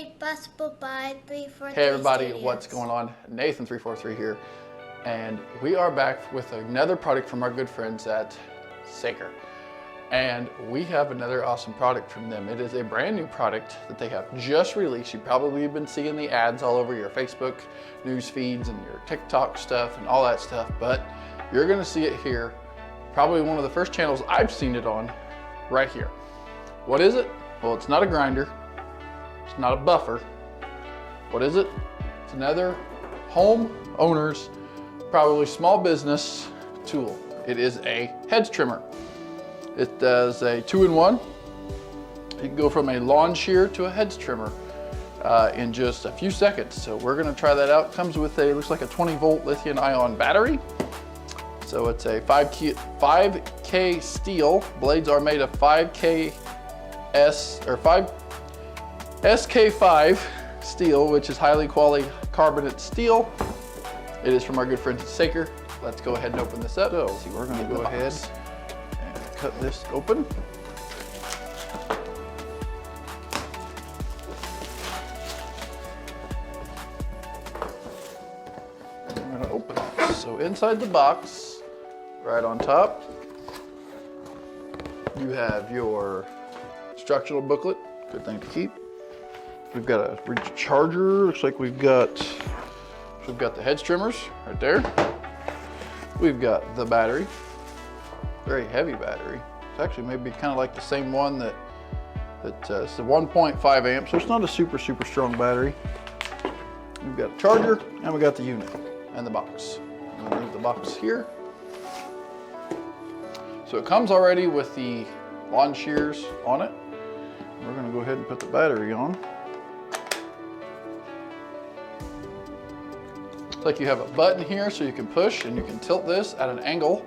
8 possible by 343. Hey everybody, Studios. what's going on? Nathan343 here, and we are back with another product from our good friends at Saker. And we have another awesome product from them. It is a brand new product that they have just released. You've probably been seeing the ads all over your Facebook news feeds and your TikTok stuff and all that stuff, but you're gonna see it here. Probably one of the first channels I've seen it on, right here. What is it? Well, it's not a grinder. It's not a buffer. What is it? It's another homeowners, probably small business tool. It is a hedge trimmer. It does a 2-in-1. You can go from a lawn shear to a hedge trimmer in just a few seconds. So we're gonna try that out. Comes with a, looks like a 20-volt lithium ion battery. So it's a 5K steel. Blades are made of 5K SK5 steel, which is highly quality carbonate steel. It is from our good friends at Saker. Let's go ahead and open this up. So we're gonna go ahead and cut this open. I'm gonna open it. So inside the box, right on top, you have your instructional booklet. Good thing to keep. We've got a recharger. Looks like we've got the hedge trimmers right there. We've got the battery. Very heavy battery. It's actually maybe kind of like the same one that it's the 1.5 amps, so it's not a super strong battery. We've got a charger, and we got the unit and the box. I'm gonna leave the box here. So it comes already with the lawn shears on it. We're gonna go ahead and put the battery on. It's like you have a button here so you can push and you can tilt this at an angle.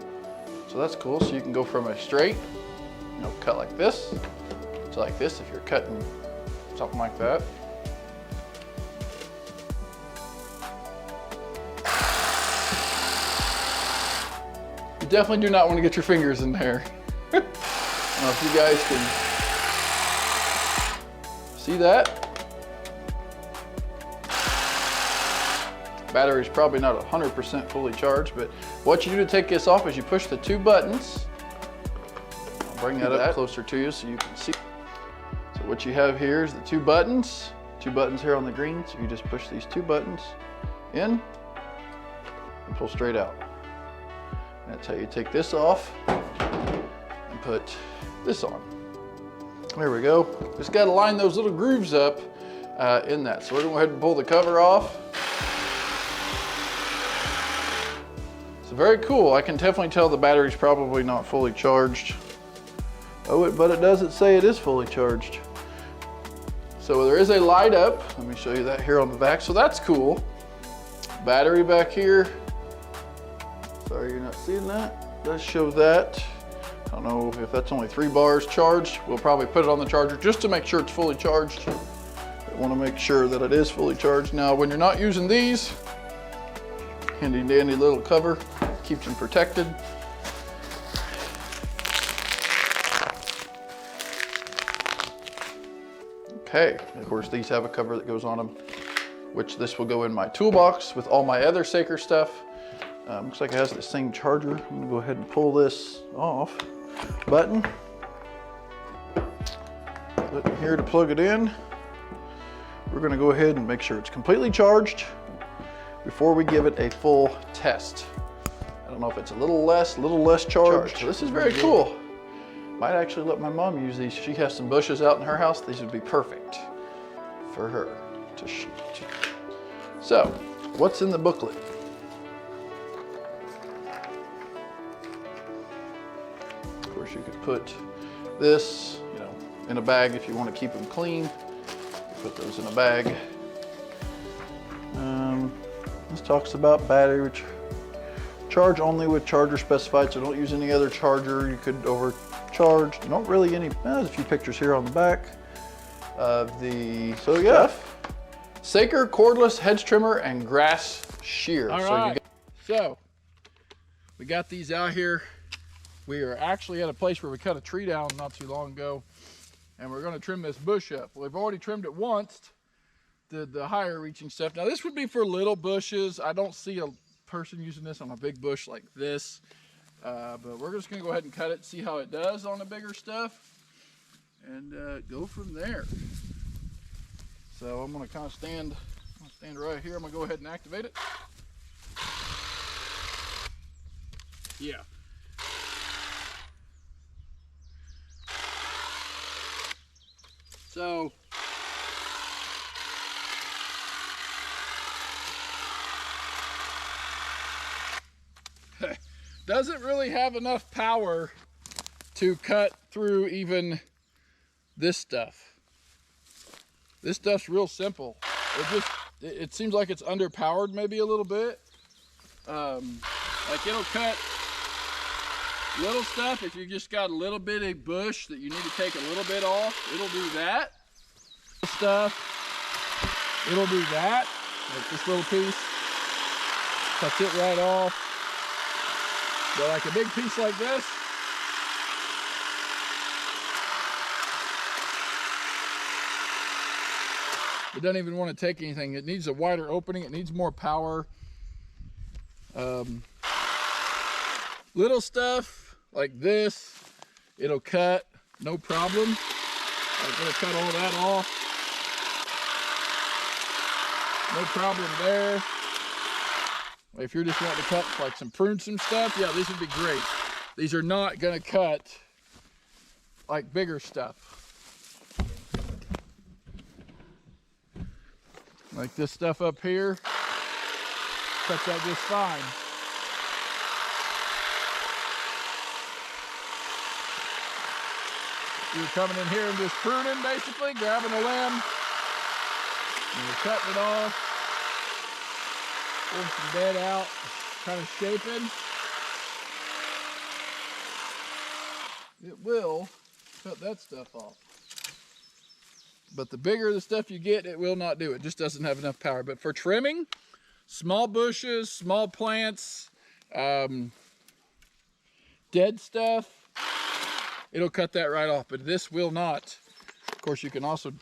So that's cool. So you can go from a straight, cut like this, to like this if you're cutting something like that. You definitely do not want to get your fingers in there. I don't know if you guys can see that. Battery's probably not 100% fully charged, but what you do to take this off is you push the two buttons. I'll bring that up closer to you so you can see. So what you have here is the two buttons here on the green. So you just push these two buttons in and pull straight out. And that's how you take this off and put this on. There we go. Just got to line those little grooves up in that. So we're going to go ahead and pull the cover off. So very cool. I can definitely tell the battery's probably not fully charged. But it doesn't say it is fully charged. So there is a light up. Let me show you that here on the back. So that's cool. Battery back here. Sorry you're not seeing that. It does show that. I don't know if that's only 3 bars charged. We'll probably put it on the charger just to make sure it's fully charged. I want to make sure that it is fully charged. Now, when you're not using these, handy dandy little cover, keeps them protected. Okay, of course these have a cover that goes on them, which this will go in my toolbox with all my other Saker stuff. Looks like it has the same charger. I'm gonna go ahead and pull this off. Button. Button here to plug it in. We're gonna go ahead and make sure it's completely charged before we give it a full test. I don't know if it's a little less charged. So this is very cool. Might actually let my mom use these. She has some bushes out in her house. These would be perfect for her to shoot. So, what's in the booklet? Of course, you could put this, in a bag if you want to keep them clean. Put those in a bag. This talks about battery charge only with charger specified, so don't use any other charger. You could overcharge. Don't really there's a few pictures here on the back of the stuff. Saker cordless hedge trimmer and grass shear. All right. So we got these out here. We are actually at a place where we cut a tree down not too long ago, and we're going to trim this bush up. We've already trimmed it once, the higher reaching stuff. Now this would be for little bushes. I don't see a person using this on a big bush like this, but we're just gonna go ahead and cut it, see how it does on the bigger stuff, and go from there. So I'm gonna kind of stand right here. I'm gonna go ahead and activate it. Yeah. So doesn't really have enough power to cut through even this stuff. This stuff's real simple. It seems like it's underpowered maybe a little bit. Like it'll cut little stuff. If you just got a little bitty bush that you need to take a little bit off, it'll do that. Stuff, it'll do that. Like this little piece, cuts it right off. But like a big piece like this, it doesn't even want to take anything. It needs a wider opening. It needs more power. Little stuff like this, it'll cut, no problem. Like it'll cut all that off. No problem there. If you're just wanting to cut like some prune some stuff, yeah, these would be great. These are not gonna cut like bigger stuff. Like this stuff up here, cuts that just fine. You're coming in here and just pruning, basically, grabbing a limb, and you're cutting it off, pulling some dead out, kind of shaping. It will cut that stuff off. But the bigger the stuff you get, it will not do it. It just doesn't have enough power. But for trimming, small bushes, small plants, dead stuff, it'll cut that right off. But this will not. Of course, you can also, you're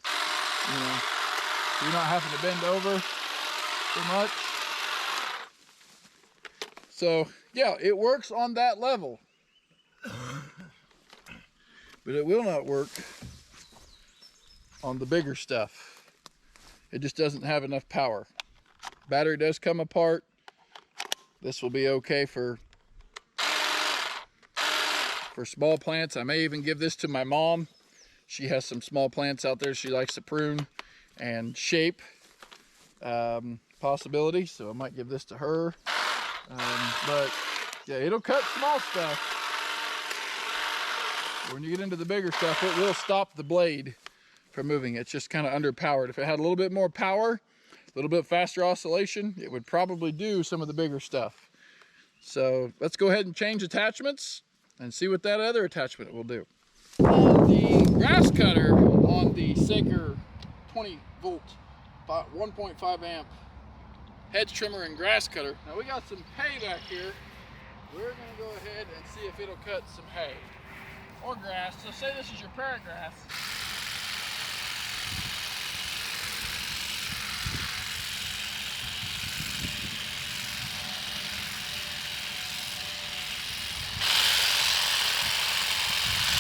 not having to bend over too much. So, yeah, it works on that level. But it will not work on the bigger stuff. It just doesn't have enough power. Battery does come apart. This will be okay for small plants. I may even give this to my mom. She has some small plants out there she likes to prune and shape. Possibility, so I might give this to her. But yeah, it'll cut small stuff. When you get into the bigger stuff, it will stop the blade from moving. It's just kind of underpowered. If it had a little bit more power, a little bit faster oscillation, it would probably do some of the bigger stuff. So let's go ahead and change attachments and see what that other attachment will do. The grass cutter on the Saker 20 volt 1.5 amp hedge trimmer and grass cutter. Now we got some hay back here. We're gonna go ahead and see if it'll cut some hay or grass. So say this is your parrot grass.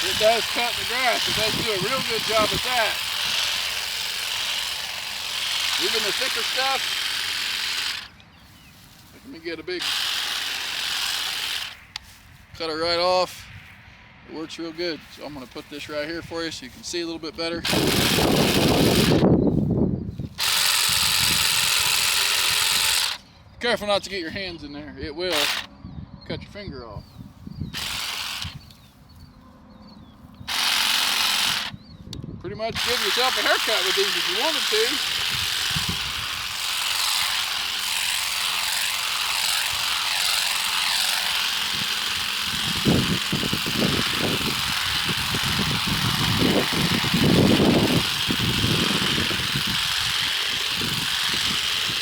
It does cut the grass. It does do a real good job at that. Even the thicker stuff. Let me get a big cutter right off. It works real good. So I'm going to put this right here for you so you can see a little bit better. Careful not to get your hands in there. It will cut your finger off. Pretty much give yourself a haircut with these if you wanted to.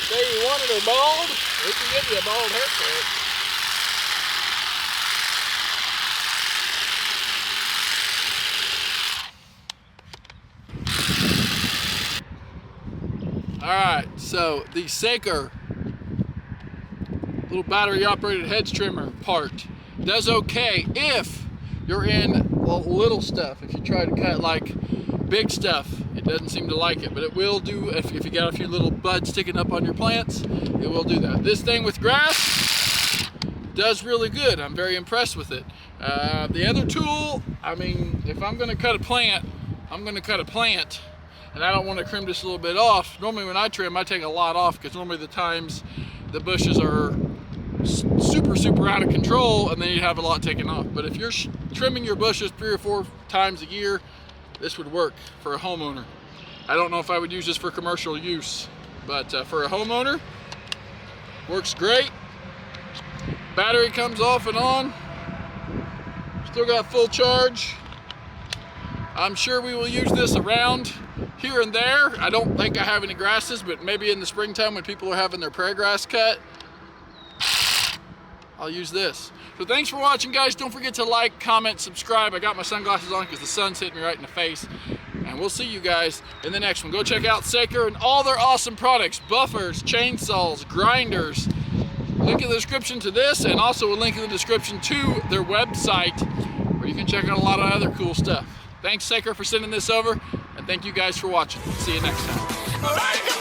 Say you wanted her bald, we can give you a bald haircut. right, so the Saker little battery operated hedge trimmer part does okay if you're in, well, little stuff. If you try to cut like big stuff, it doesn't seem to like it, but it will do if you got a few little buds sticking up on your plants, it will do that. This thing with grass does really good. I'm very impressed with it. The other tool, I mean, if I'm gonna cut a plant, I'm gonna cut a plant, and I don't want to trim just a little bit off. Normally when I trim, I take a lot off, because normally the times the bushes are super out of control, and then you have a lot taken off. But if you're trimming your bushes 3 or 4 times a year, this would work for a homeowner. I don't know if I would use this for commercial use, but for a homeowner, works great. Battery comes off and on. Still got full charge. I'm sure we will use this around here and there. I don't think I have any grasses, but maybe in the springtime when people are having their prairie grass cut, I'll use this. So thanks for watching, guys. Don't forget to like, comment, subscribe. I got my sunglasses on because the sun's hitting me right in the face. And we'll see you guys in the next one. Go check out Saker and all their awesome products. Buffers, chainsaws, grinders. Link in the description to this, and also a link in the description to their website where you can check out a lot of other cool stuff. Thanks, Saker, for sending this over, and thank you guys for watching. See you next time.